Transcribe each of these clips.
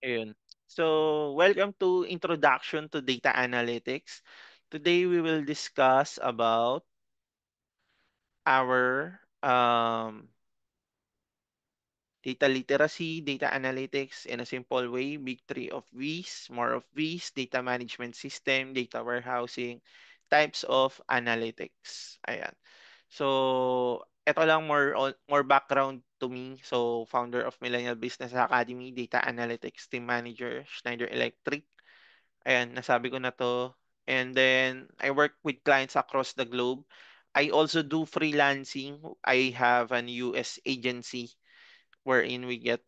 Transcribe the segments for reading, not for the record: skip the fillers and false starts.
Ayun. So, welcome to Introduction to Data Analytics. Today we will discuss about our data literacy, data analytics in a simple way, big three of V's, more of V's, data management system, data warehousing, types of analytics. Ayan. So, ito lang more background to me. So, founder of Millennial Business Academy, data analytics team manager, Schneider Electric. Ayan, nasabi ko na to. And then, I work with clients across the globe. I also do freelancing. I have an US agency wherein we get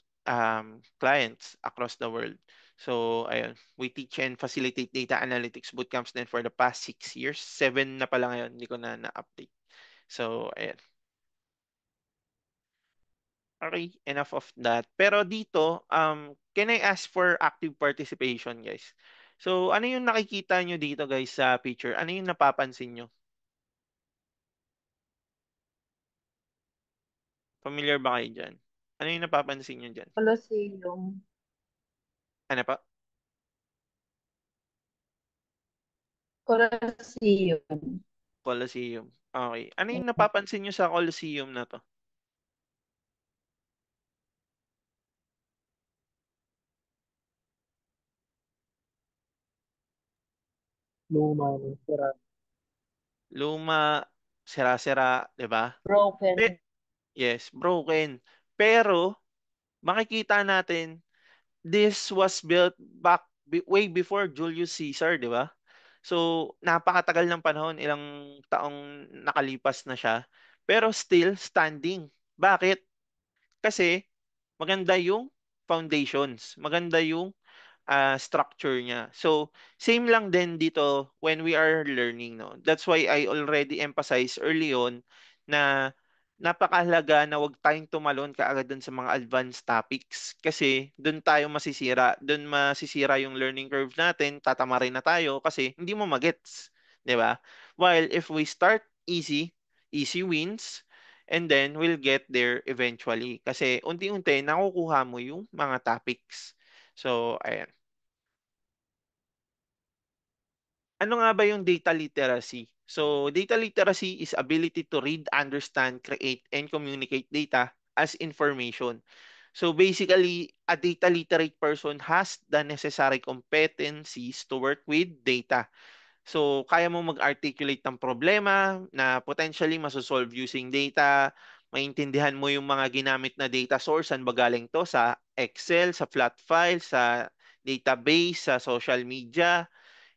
clients across the world. So, ayun, we teach and facilitate data analytics bootcamps then for the past 6 years. 7 na pala ngayon, hindi ko na-update. So, ayun. Okay, enough of that. Pero dito, can I ask for active participation, guys? So, ano yung nakikita nyo dito, guys, sa picture? Ano yung napapansin nyo? Familiar ba kayo dyan? Ano yung napapansin nyo dyan? Colosseum. Ano pa? Colosseum. Colosseum. Okay. Ano yung napapansin nyo sa Colosseum na to? Luma, sira. Luma, sira-sira, 'di ba? Broken. Yes, broken. Pero makikita natin this was built way before Julius Caesar, 'di ba? So, napakatagal ng panahon, ilang taong nakalipas na siya, pero still standing. Bakit? Kasi maganda yung foundations, maganda yung structure niya. So, same lang din dito when we are learning, no? That's why I already emphasized early on na napakahalaga na wag tayong tumalon kaagad dun sa mga advanced topics kasi dun tayo masisira, dun masisira yung learning curve natin, tatama rin na tayo kasi hindi mo magets, 'di ba? While if we start easy, easy wins, and then we'll get there eventually kasi unti-unti nakukuha mo yung mga topics. So, ayan. Ano nga ba yung data literacy? So, data literacy is ability to read, understand, create, and communicate data as information. So, basically, a data literate person has the necessary competencies to work with data. So, kaya mo mag-articulate ng problema na potentially masosolve using data, maintindihan mo yung mga ginamit na data source, saan ba galing to, sa Excel, sa flat file, sa database, sa social media,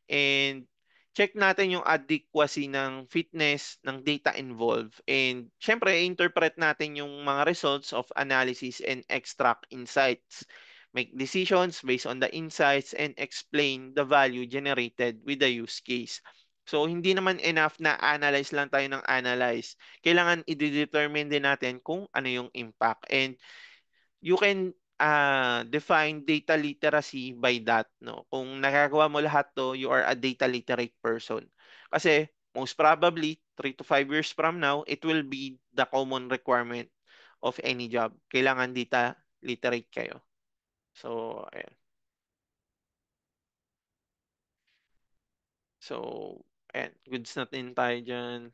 and check natin yung adequacy ng fitness ng data involved. And syempre, interpret natin yung mga results of analysis and extract insights. Make decisions based on the insights and explain the value generated with the use case. So, hindi naman enough na analyze lang tayo ng analyze. Kailangan i-determine din natin kung ano yung impact. And you can define data literacy by that, no? Kung nagagawa mo lahat to, you are a data literate person. Kasi most probably 3 to 5 years from now, it will be the common requirement of any job. Kailangan data literate kayo. So, ayan. So, ayan. Goods natin tayo dyan.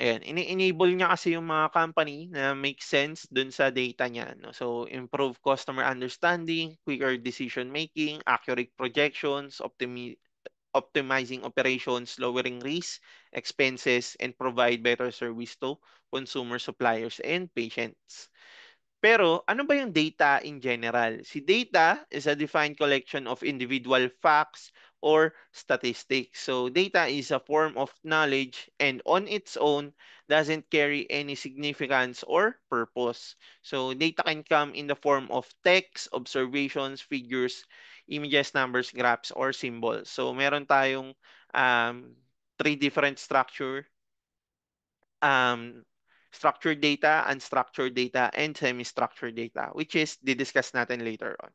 Ayan, ini-enable niya kasi yung mga company na make sense dun sa data niya, no? So, improve customer understanding, quicker decision making, accurate projections, optimizing operations, lowering risk, expenses, and provide better service to consumer suppliers and patients. Pero ano ba yung data in general? Si data is a defined collection of individual facts or statistics. So data is a form of knowledge and on its own doesn't carry any significance or purpose. So data can come in the form of text, observations, figures, images, numbers, graphs, or symbols. So meron tayong three different um, structured data, unstructured data, and semi-structured data, which is didiscuss natin later on.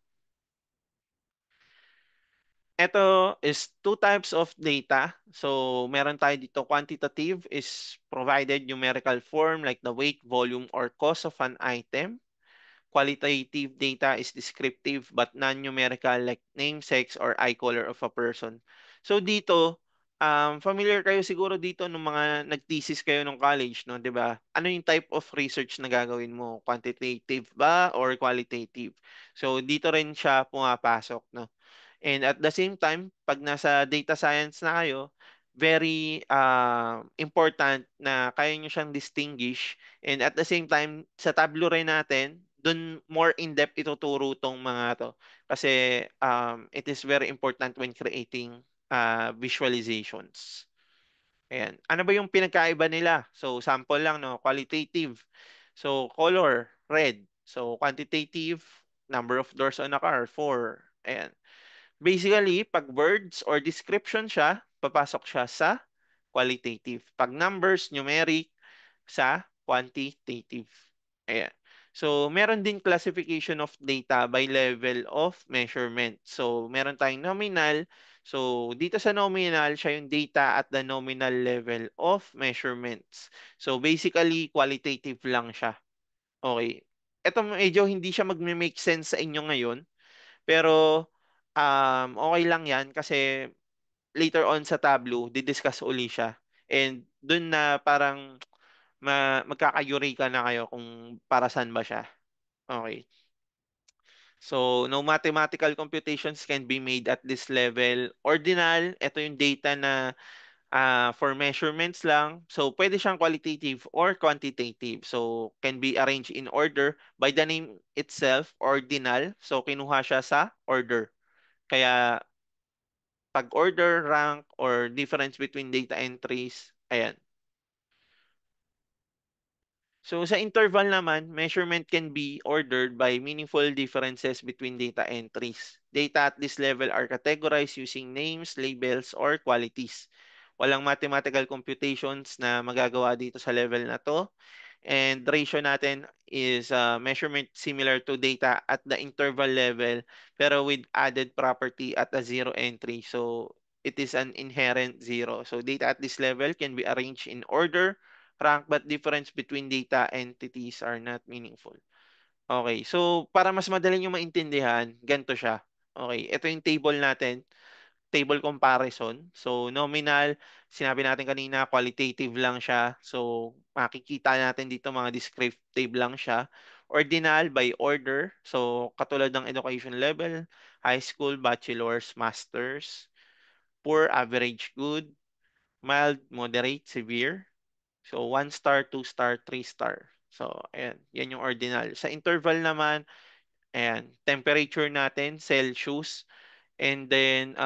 Ito is two types of data. So, meron tayo dito, quantitative is provided numerical form like the weight, volume, or cost of an item. Qualitative data is descriptive but non-numerical like name, sex, or eye color of a person. So dito, familiar kayo siguro dito nung mga nag-thesis kayo nung college, no, 'di ba? Ano yung type of research na gagawin mo? Quantitative ba or qualitative? So dito rin siya pumapasok, no? And at the same time, pag nasa data science na kayo, very important na kaya nyo siyang distinguish. And at the same time, sa Tableau rin natin, dun more in-depth ituturo tong mga to. Kasi it is very important when creating visualizations. Ayan. Ano ba yung pinagkaiba nila? So, sample lang, no? Qualitative. So, color, red. So, quantitative, number of doors on a car, 4. Ayan. Basically, pag words or description siya, papasok siya sa qualitative. Pag numbers, numeric, sa quantitative. Ayan. So, meron din classification of data by level of measurement. So, meron tayong nominal. So, dito sa nominal, siya yung data at the nominal level of measurements. So, basically, qualitative lang siya. Okay. Ito medyo hindi siya mag-make sense sa inyo ngayon, pero okay lang yan kasi later on sa Tableau, didiscuss uli siya. And dun na parang magkaka-eureka na kayo kung para saan ba siya. Okay. So, no mathematical computations can be made at this level. Ordinal, ito yung data na for measurements lang. So, pwede siyang qualitative or quantitative. So, can be arranged in order by the name itself, ordinal. So, kinuha siya sa order. Kaya pag order, rank, or difference between data entries, ayan. So sa interval naman, measurement can be ordered by meaningful differences between data entries. Data at this level are categorized using names, labels, or qualities. Walang mathematical computations na magagawa dito sa level na to. And ratio natin is measurement similar to data at the interval level pero with added property at a zero entry. So it is an inherent zero. So data at this level can be arranged in order, rank, but difference between data entities are not meaningful. Okay, so para mas madali nyo maintindihan, ganito siya. Okay, ito yung table natin, table comparison. So, nominal, sinabi natin kanina, qualitative lang siya. So, makikita natin dito mga descriptive lang siya. Ordinal by order. So, katulad ng education level, high school, bachelor's, master's, poor, average, good, mild, moderate, severe. So, 1 star, 2 star, 3 star. So, ayan. Yan yung ordinal. Sa interval naman, ayan, temperature natin, Celsius. And then,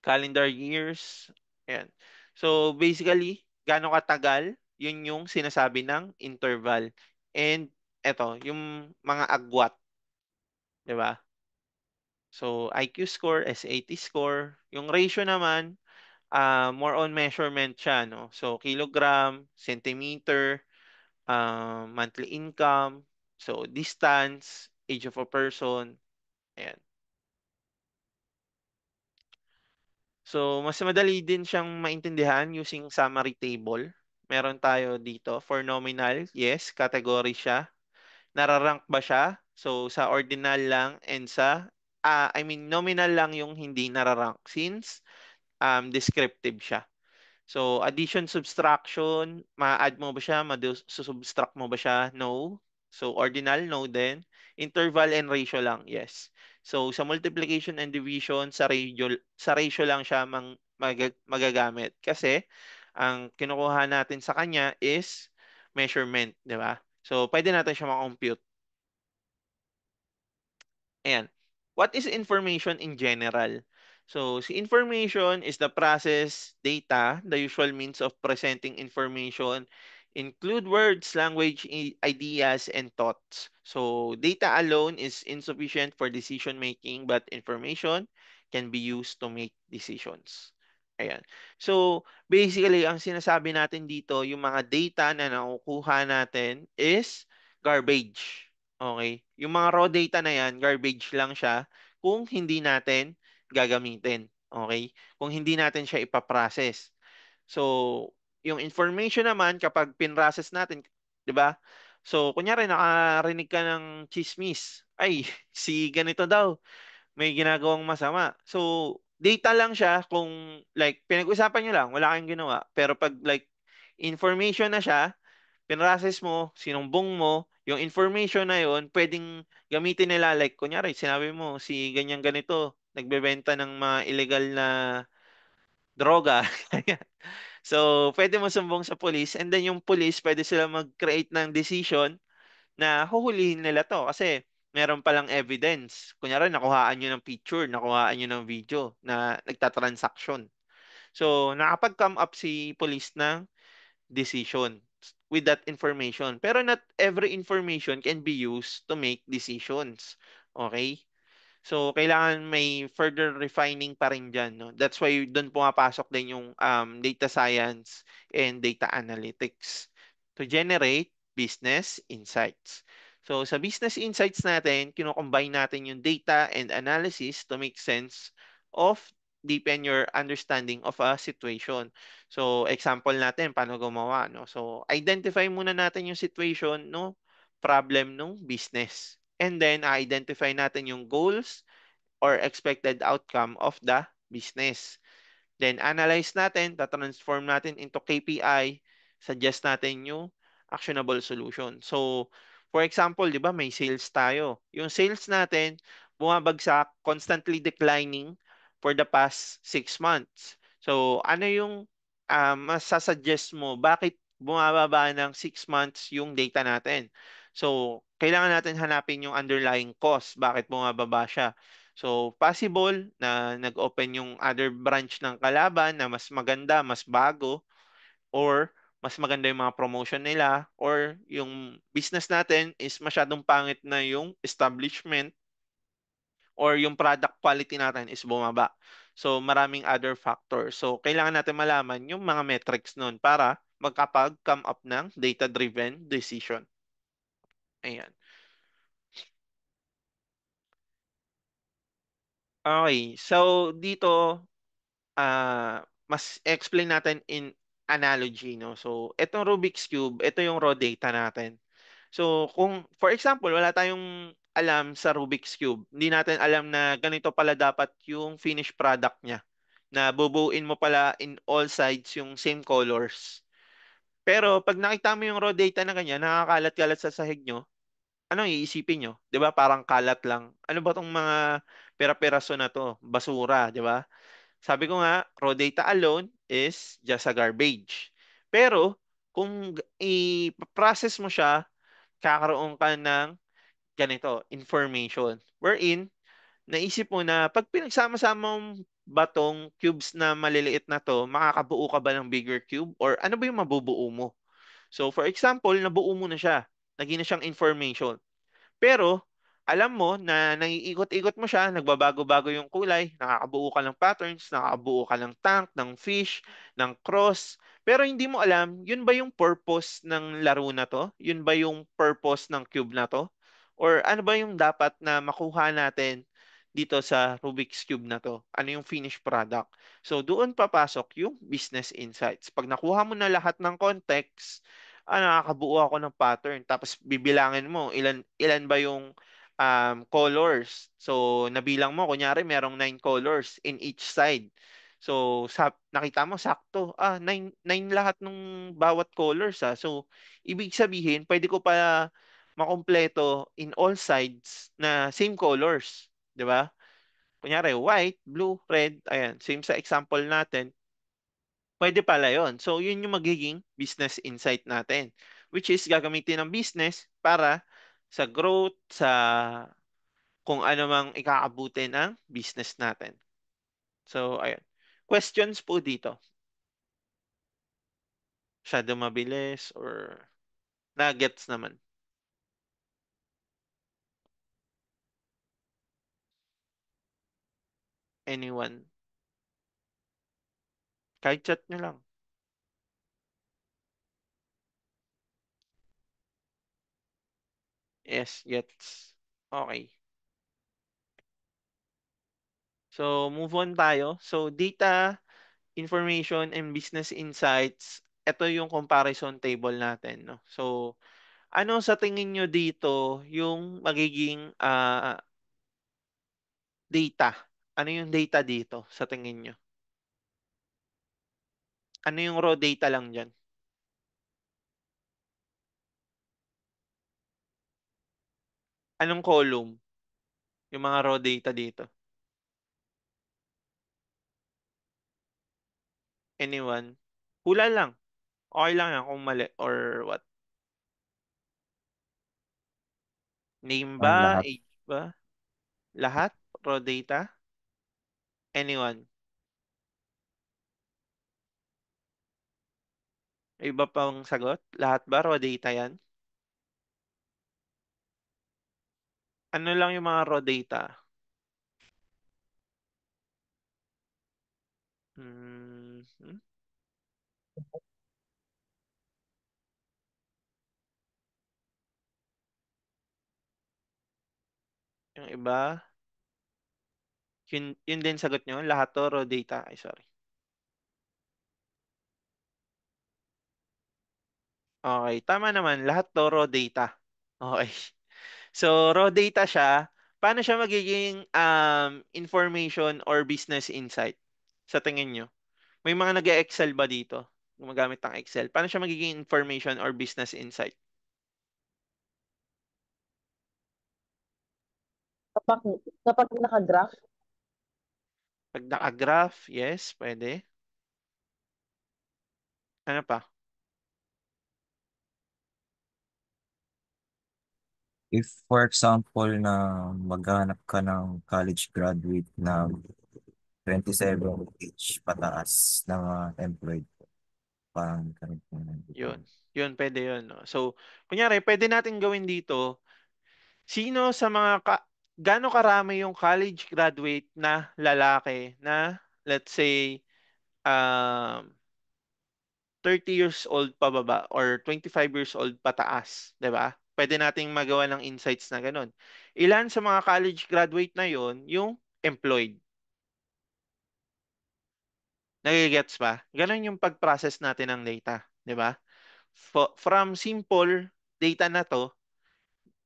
calendar years. Ayan. So basically, gaano katagal, yun yung sinasabi ng interval. And eto, yung mga agwat, 'di ba? So IQ score, SAT score, yung ratio naman, more on measurement siya, no? So kilogram, centimeter, monthly income, so distance, age of a person, ayan. So, mas madali din siyang maintindihan using summary table. Meron tayo dito for nominal, yes, category siya. Nararank ba siya? So, sa ordinal lang and sa, I mean, nominal lang yung hindi nararank since descriptive siya. So, addition, subtraction, ma-add mo ba siya? Ma-subtract mo ba siya? No. So, ordinal, no din. Interval and ratio lang, yes. So, sa multiplication and division, sa ratio lang siya magagamit. Kasi, ang kinukuha natin sa kanya is measurement, di ba? So, pwede natin siya ma-compute. Ayan. What is information in general? So, si information is the process, data, the usual means of presenting information, include words, language, ideas, and thoughts. So, data alone is insufficient for decision making, but information can be used to make decisions. Ayan. So, basically, ang sinasabi natin dito, yung mga data na nakukuha natin is garbage. Okay? Yung mga raw data na yan, garbage lang siya kung hindi natin gagamitin. Okay? Kung hindi natin siya ipaprocess. So, yung information naman kapag pinrocess natin, 'di ba? So, kunyari, nakarinig ka ng chismis. Ay, si ganito daw, may ginagawang masama. So, data lang siya kung like pinag-usapan nyo lang, wala kayong ginawa. Pero pag like information na siya, pinrocess mo, sinumbong mo, yung information na yon pwedeng gamitin nila like kunyari, sinabi mo si ganyan ganito, nagbebenta ng mga illegal na droga. So, pwede mo sumbong sa police and then yung police pwede sila mag-create ng decision na huhulihin nila to kasi meron palang evidence. Kunyari, nakuhaan nyo ng picture, nakuhaan nyo ng video na nagtatransaction. So, nakapag-come up si police ng decision with that information. Pero not every information can be used to make decisions. Okay? So, kailangan may further refining pa rin dyan, no? That's why doon pumapasok din yung data science and data analytics to generate business insights. So, sa business insights natin, kinocombine natin yung data and analysis to make sense of deepen your understanding of a situation. So, example natin, paano gumawa, no? So, identify muna natin yung situation, no? Problem ng business. And then, identify natin yung goals or expected outcome of the business. Then, analyze natin, ta-transform natin into KPI, suggest natin yung actionable solution. So, for example, di ba, may sales tayo. Yung sales natin, bumabagsak, constantly declining for the past 6 months. So, ano yung masasuggest mo? Bakit bumababa ng 6 months yung data natin? So, kailangan natin hanapin yung underlying cause. Bakit bumababa siya? So, possible na nag-open yung other branch ng kalaban na mas maganda, mas bago, or mas maganda yung mga promotion nila, or yung business natin is masyadong pangit na yung establishment, or yung product quality natin is bumaba. So, maraming other factors. So, kailangan natin malaman yung mga metrics nun para magkapag-come up ng data-driven decision. Ayan. Okay. So, dito, mas explain natin in analogy, no? So, itong Rubik's Cube, ito yung raw data natin. So, kung, for example, wala tayong alam sa Rubik's Cube, hindi natin alam na ganito pala dapat yung finished product niya, na bubuuin mo pala in all sides yung same colors. Pero, pag nakita mo yung raw data na ganyan, nakakalat-kalat sa sahig nyo, anong iisipin nyo? 'Di ba? Parang kalat lang. Ano ba tong mga pera-peraso na to? Basura, 'di ba? Sabi ko nga, raw data alone is just a garbage. Pero, kung i-process mo siya, kakaroon ka ng ganito, information. Wherein, naisip mo na pag pinagsama-sama mong batong cubes na maliliit na to, makakabuo ka ba ng bigger cube? Or ano ba yung mabubuo mo? So, for example, nabuo mo na siya. Naging na siyang information. Pero, alam mo na naiikot-ikot mo siya, nagbabago-bago yung kulay, nakakabuo ka ng patterns, nakakabuo ka ng tank, ng fish, ng cross. Pero hindi mo alam, yun ba yung purpose ng laro na to? Yun ba yung purpose ng cube na to? Or ano ba yung dapat na makuha natin dito sa Rubik's Cube na to? Ano yung finished product? So, doon papasok yung business insights. Pag nakuha mo na lahat ng context, nakakabuo ako ng pattern. Tapos bibilangin mo, ilan, ilan ba yung colors. So, nabilang mo, kunyari, merong 9 colors in each side. So, nakita mo, sakto. Nine lahat ng bawat colors. So, ibig sabihin, pwede ko pa makompleto in all sides na same colors. Di ba? Kunyari, white, blue, red. Ayan, same sa example natin. Pwede pala yon. So, yun yung magiging business insight natin, which is gagamitin ng business para sa growth, sa kung ano mang ikakabuti ng business natin. So, ayun. Questions po dito. Masyado mabilis or nuggets naman. Anyone? Kahit chat nyo lang. Yes, gets. Okay. So, move on tayo. So, data, information, and business insights. Ito yung comparison table natin, no? So, Ano sa tingin nyo dito yung magiging data? Ano yung data dito sa tingin nyo? Ano yung raw data lang dyan? Anong column? Yung mga raw data dito? Anyone? Hula lang. Okay lang yan kung mali or what. Name Ang ba? lahat. Age ba? Lahat? Raw data? Anyone? Iba pang sagot? Lahat ba raw data yan? Ano lang yung mga raw data? Hmm. Yung iba? Yun din sagot nyo? Lahat to raw data? Ay, sorry. Okay, tama naman. Lahat to raw data. Okay. So, raw data siya. Paano siya magiging information or business insight? Sa tingin nyo? May mga nag-Excel ba dito? Gumagamit ng Excel. Paano siya magiging information or business insight? Kapag, kapag naka-graph, Pag naka-graph, yes, pwede. Ano pa? If for example na maghanap ka ng college graduate na 27 age pataas na employed, parang ganun po na dito. Yun. Yun, pwede yun. No? So, kunyari, pwede natin gawin dito, sino sa gaano karami yung college graduate na lalaki na, let's say, um, 30 years old pababa or 25 years old pataas, 'di ba? Pwede nating magawa ng insights na ganun. Ilan sa mga college graduate na yon yung employed? Nagigets ba? Ganun yung pag-process natin ng data, 'di ba? From simple data na to,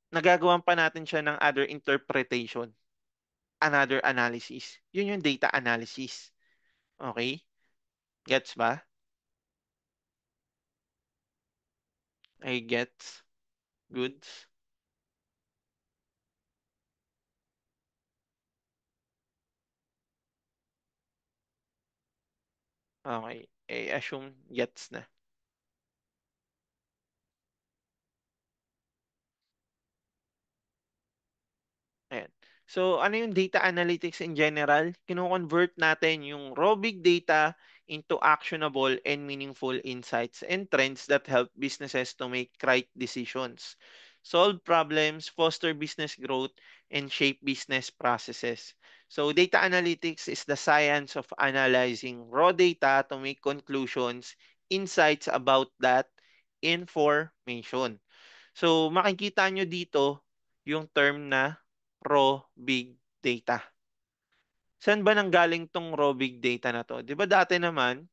nagagawan pa natin siya ng other interpretation, another analysis. Yun yung data analysis. Okay? Gets ba? I gets. Goods. Okay. Assume gets na. Ayan. So, ano yung data analytics in general? Kino-convert natin yung raw big data into actionable and meaningful insights and trends that help businesses to make right decisions, solve problems, foster business growth, and shape business processes. So, data analytics is the science of analyzing raw data to make conclusions, insights about that information. So, makikita nyo dito yung term na raw big data. Saan ba nanggaling tong raw big data na to? 'Di ba dati naman,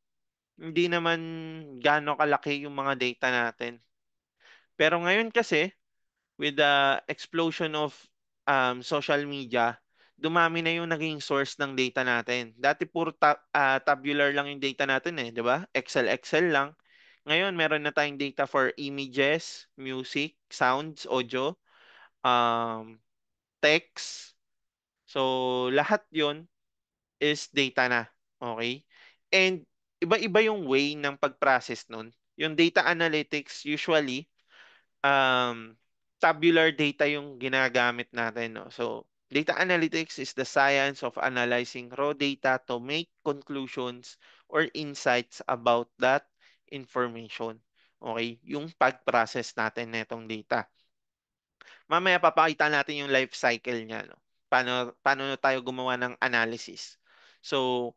hindi naman gaano kalaki yung mga data natin. Pero ngayon kasi, with the explosion of social media, dumami na yung naging source ng data natin. Dati puro tabular lang yung data natin eh, 'di ba? Excel lang. Ngayon, meron na tayong data for images, music, sounds, audio, um, text. So, lahat yon is data na. Okay? And iba-iba yung way ng pag-process nun. Yung data analytics, usually, um, tabular data yung ginagamit natin. No? So, data analytics is the science of analyzing raw data to make conclusions or insights about that information. Okay? Yung pag-process natin netong data. Mamaya papakita natin yung life cycle niya, no? Paano tayo gumawa ng analysis. So,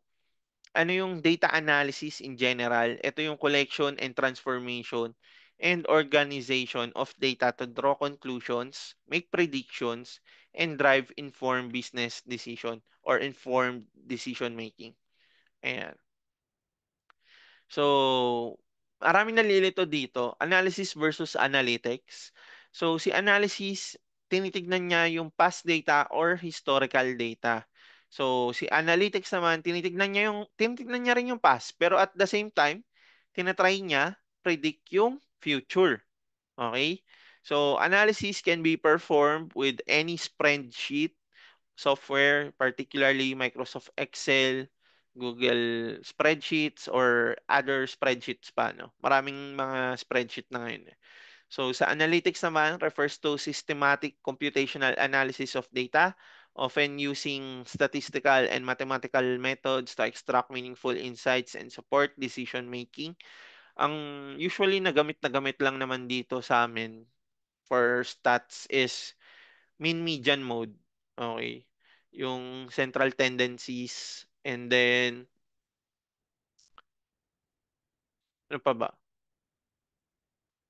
ano yung data analysis in general? Ito yung collection and transformation and organization of data to draw conclusions, make predictions, and drive informed business decision or informed decision making. Ayan. So, maraming nalilito dito, analysis versus analytics. So si analysis, tinitignan niya yung past data or historical data. So si analytics naman, tinitignan niya rin yung past, pero at the same time, tinatry niya predict yung future. Okay? So analysis can be performed with any spreadsheet software, particularly Microsoft Excel, Google Spreadsheets, or other spreadsheets pa, no? Maraming mga spreadsheet na ngayon. So, sa analytics naman, refers to systematic computational analysis of data, often using statistical and mathematical methods to extract meaningful insights and support decision making. Ang usually na gamit lang naman dito sa amin for stats is mean median mode. Okay. Yung central tendencies and then ano pa ba?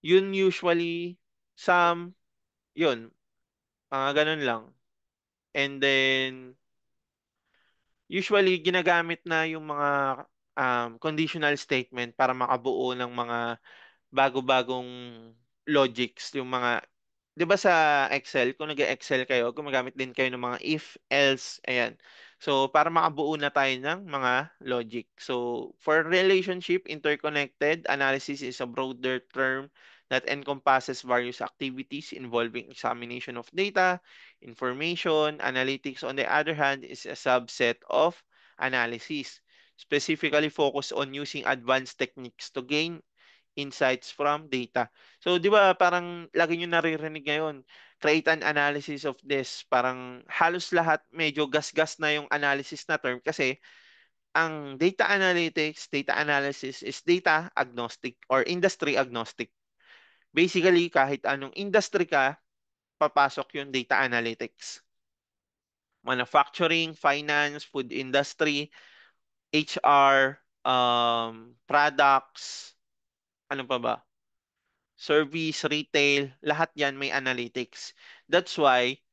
Yun usually some yun, mga ganun lang. And then usually ginagamit na yung mga conditional statement para makabuo ng mga bago-bagong logics, yung mga 'di ba sa Excel, kung nag-Excel kayo, gumagamit din kayo ng mga if, else, ayan. So, para makabuo na tayo ng mga logic. So, for relationship, interconnected analysis is a broader term that encompasses various activities involving examination of data, information. Analytics, on the other hand, is a subset of analysis, specifically focused on using advanced techniques to gain insights from data. So, di ba parang lagi nyo naririnig ngayon, create an analysis of this. Parang halos lahat medyo gas-gas na yung analysis na term kasi ang data analytics, data analysis is data agnostic or industry agnostic. Basically, kahit anong industry ka, papasok yung data analytics. Manufacturing, finance, food industry, HR, products, ano pa ba? Service, retail, lahat yan may analytics. That's why,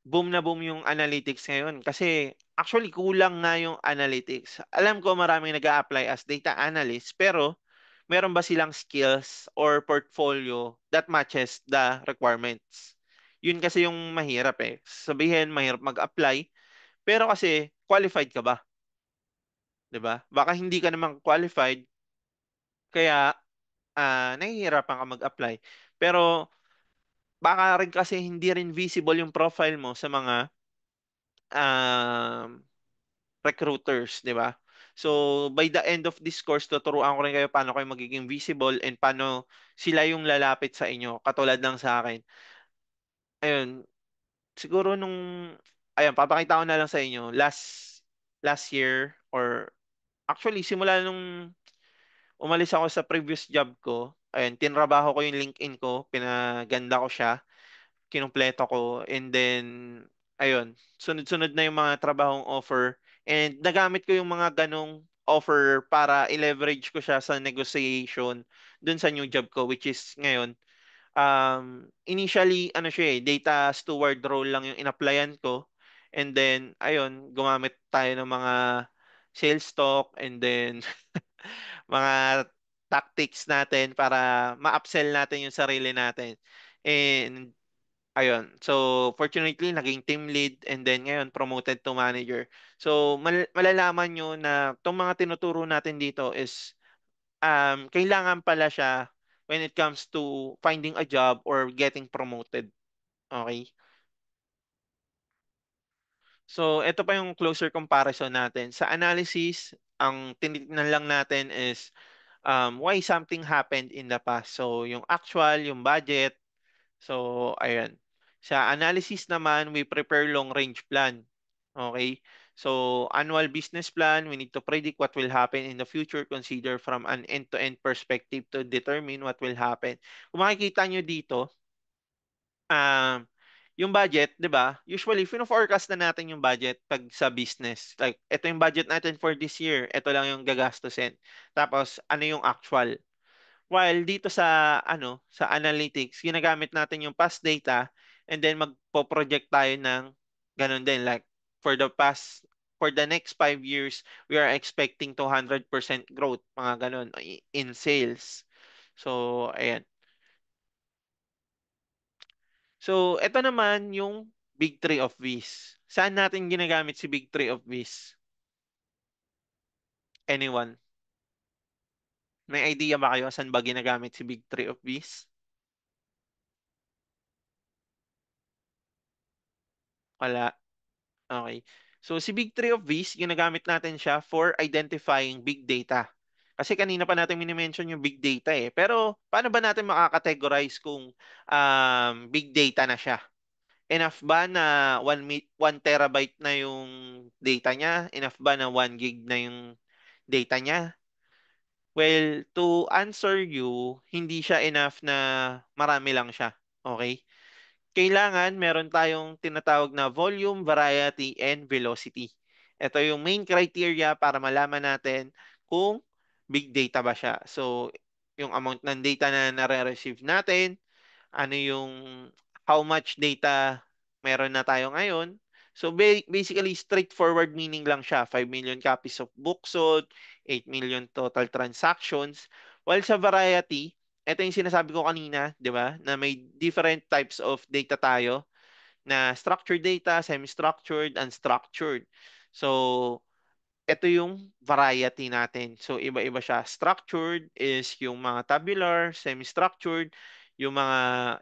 boom na boom yung analytics ngayon. Kasi actually kulang nga yung analytics. Alam ko maraming nag apply as data analyst, pero meron ba silang skills or portfolio that matches the requirements? Yun kasi yung mahirap eh. Sabihin, mahirap mag-apply, pero kasi qualified ka ba? 'Di ba? Baka hindi ka naman qualified, kaya nahihirapan ka mag-apply. Pero baka rin kasi hindi rin visible yung profile mo sa mga um, recruiters, di ba? So, by the end of this course, tuturuan ko rin kayo paano kayo magiging visible and paano sila yung lalapit sa inyo, katulad lang sa akin. Ayun, siguro ayun, papakita ko na lang sa inyo, last year, or actually, simula nung umalis ako sa previous job ko, ayun, tinrabaho ko yung LinkedIn ko, pinaganda ko siya, kinumpleto ko, and then ayun, sunod-sunod na yung mga trabahong offer, and nagamit ko yung mga ganong offer para i-leverage ko siya sa negotiation dun sa new job ko, which is ngayon. Initially ano siya data steward role lang yung in-applyan ko, and then ayun, gumamit tayo ng mga sales talk and then mga tactics natin para ma-upsell natin yung sarili natin. And ayun. So, fortunately, naging team lead and then ngayon promoted to manager. So, malalaman nyo na itong mga tinuturo natin dito is kailangan pala siya when it comes to finding a job or getting promoted. Okay? So, ito pa yung closer comparison natin. Sa analysis, ang tinitingnan lang natin is why something happened in the past. So, yung actual, yung budget. So, ayan. Sa analysis naman, we prepare long-range plan. Okay? So, annual business plan, we need to predict what will happen in the future, consider from an end-to-end perspective to determine what will happen. Kung makikita nyo dito, um, yung budget, 'di ba? Usually, fino-forecast na natin yung budget pag sa business. Like, ito yung budget natin for this year. Ito lang yung gagastusin. Tapos, ano yung actual? While dito sa sa analytics, ginagamit natin yung past data and then magpo-project tayo ng ganun din like for the past for the next 5 years, we are expecting 200% growth, mga ganun in sales. So, ayan. So, ito naman yung Big Tree of Bees. Saan natin ginagamit si Big Tree of Bees? Anyone? May idea ba kayo saan ba ginagamit si Big Tree of Bees? Wala. Okay. So, si Big Tree of Bees, ginagamit natin siya for identifying big data. Kasi kanina pa natin minimension yung big data eh. Pero, paano ba natin makakategorize kung big data na siya? Enough ba na 1 terabyte na yung data niya? Enough ba na 1 gig na yung data niya? Well, to answer you, hindi siya enough na marami lang siya. Okay? Kailangan meron tayong tinatawag na volume, variety, and velocity. Ito yung main criteria para malaman natin kung big data ba siya. So, yung amount ng data na nare-receive natin, ano yung how much data meron na tayo ngayon. So basically straightforward meaning lang siya. 5 million copies of books sold, 8 million total transactions. While sa variety, ito yung sinasabi ko kanina, 'di ba? Na may different types of data tayo na structured data, semi-structured, unstructured. So ito yung variety natin. So, iba-iba siya. Structured is yung mga tabular, semi-structured, yung mga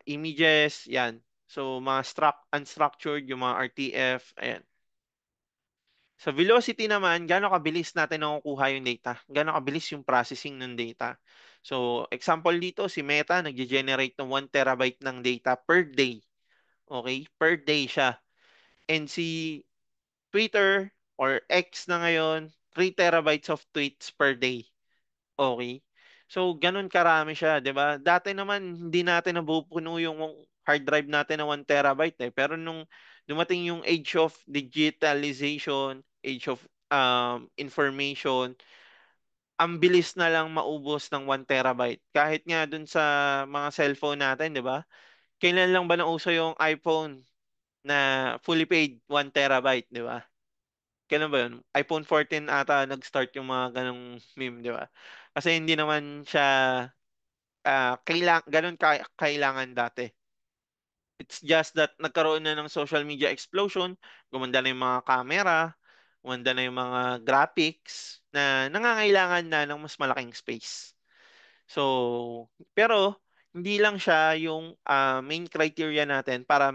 images, yan. So, mga unstructured, yung mga RTF, ayan. Sa velocity naman, gaano kabilis natin nakukuha yung data? Gaano kabilis yung processing ng data? So, example dito, si Meta nag-generate ng 1 terabyte ng data per day. Okay? Per day siya. And si Twitter or X na ngayon, 3 terabytes of tweets per day. Okay? So, ganun karami siya, 'di ba? Dati naman, hindi natin nabupuno yung hard drive natin na 1 terabyte eh. Pero nung dumating yung age of digitalization, age of information, ang bilis na lang maubos ng 1 terabyte. Kahit nga dun sa mga cellphone natin, 'di ba? Kailan lang ba nauso yung iPhone na fully paid 1 terabyte, 'di ba? Kailan ba yun? iPhone 14 ata nag-start yung mga ganong meme, di ba? Kasi hindi naman siya kailangan dati. It's just that nagkaroon na ng social media explosion, gumanda na yung mga camera, gumanda na yung mga graphics na nangangailangan na ng mas malaking space. So, pero hindi lang siya yung main criteria natin para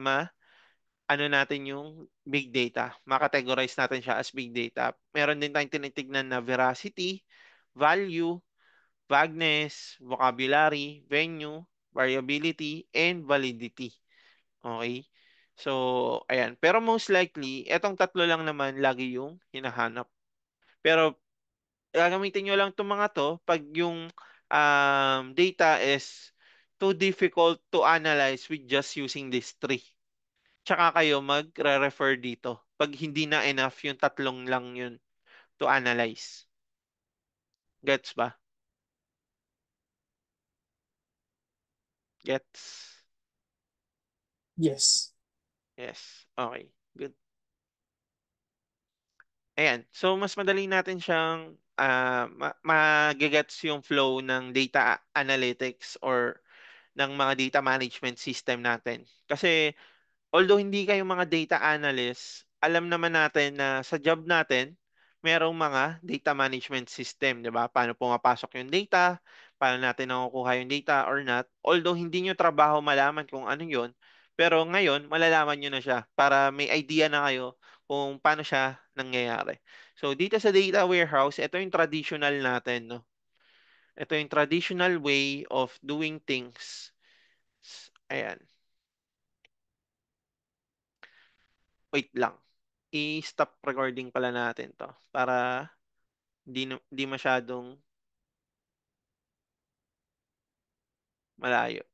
ano natin yung big data. Makategorize natin siya as big data. Meron din tayong tinitignan na veracity, value, vagueness, vocabulary, venue, variability, and validity. Okay? So, ayan. Pero most likely, etong tatlo lang naman lagi yung hinahanap. Pero gagamitin nyo lang itong mga to pag yung data is too difficult to analyze with just using these three. Tsaka kayo magre-refer dito pag hindi na enough yung tatlong lang yun to analyze. Gets ba? Gets? Yes. Yes. Okay. Good. Ayan. So, mas madali natin siyang magigets yung flow ng data analytics or ng mga data management system natin. Kasi although hindi kayo mga data analyst, alam naman natin na sa job natin, merong mga data management system, di ba? Paano pumapasok yung data, paano natin nakukuha yung data or not. Although hindi nyo trabaho malaman kung ano yun, pero ngayon, malalaman nyo na siya para may idea na kayo kung paano siya nangyayari. So, dito sa data warehouse, ito yung traditional natin, no? Ito yung traditional way of doing things. Ayan. Wait lang. I-stop recording pala natin to para di masyadong malayo.